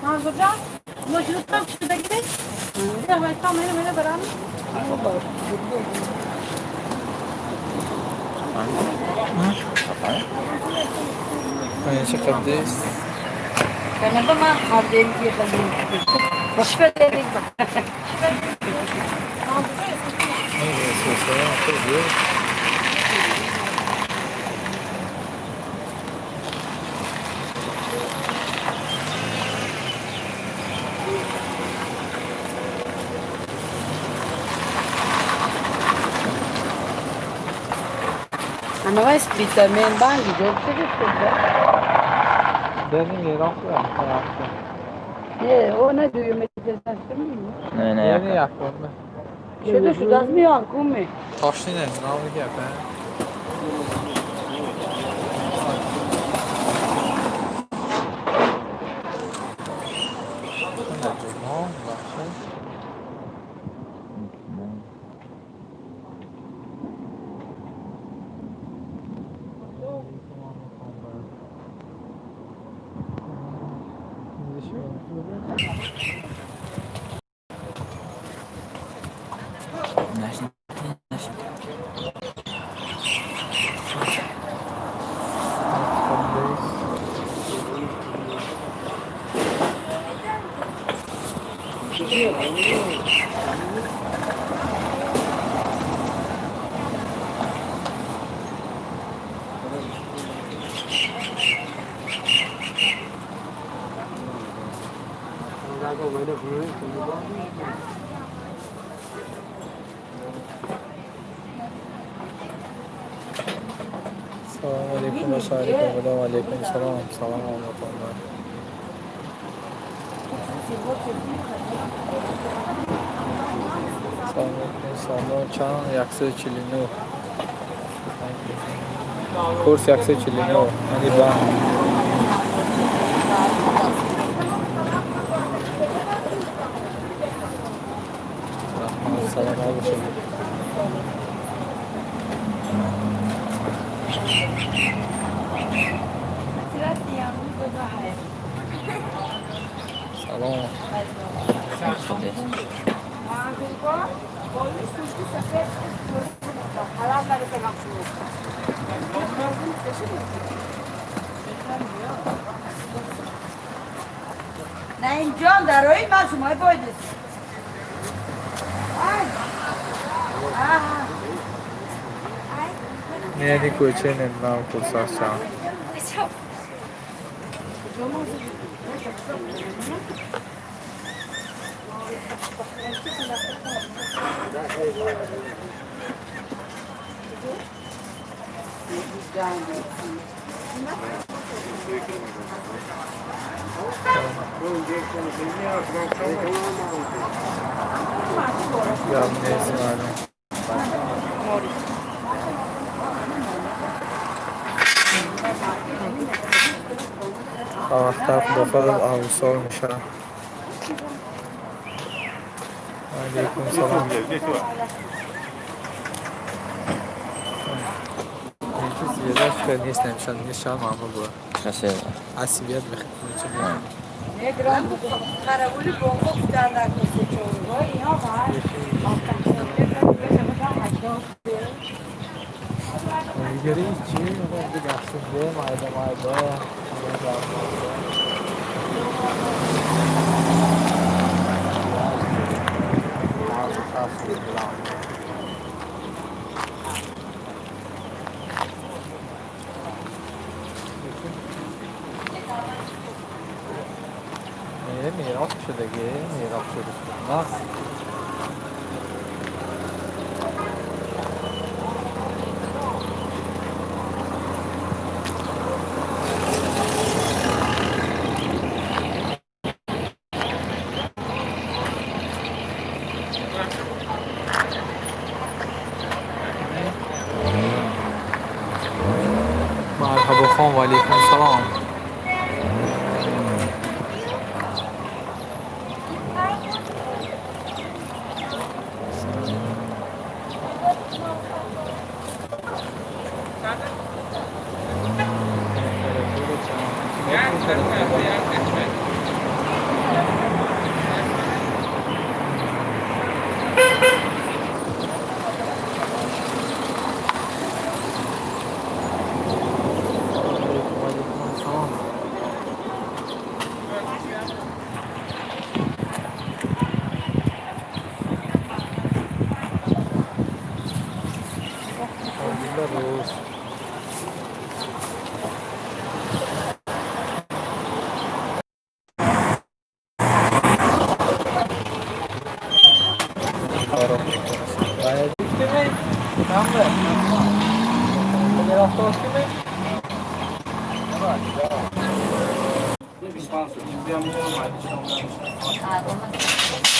हाँ गुड्डा वो जूता छुटा के ये हमारा मैंने बराबर چقدر است؟ Kenapa mah hargain dia tadi? Başka dedik bak. Ano ba vitamin bang job ke gitu? Benim Irak var. Hayatta. Ye, o ne diyor meditasyonu mu? Ne Yeni yakın? yapıyorum ben. Şurada şu gaz mı yok mu? Taşlı ne? Ne yapayım ben? نشنید Selamun Aleyküm ve Aleyküm ve Aleyküm Selam. Selam Allah'ım. Salam چند 149 کورس 149 یعنی با سلام علیکم سلام نه اینجا درایی من شما باید یعنی کوچه نمیدونم کورساش چند یا نیست معلوم وقتا دفعه اوصال میشه علیکم سلام یکی زیادش خیلی نیست نمیشن میشه معمول بود کسی عصبیت بخیر نگران خرابولی بونگو در نکنه چون اینا باید دیگری چی؟ من دیگه اصلا مایده میراث شدگی میراث شده نه مرحبا خان و علیکم سلام Água, mas...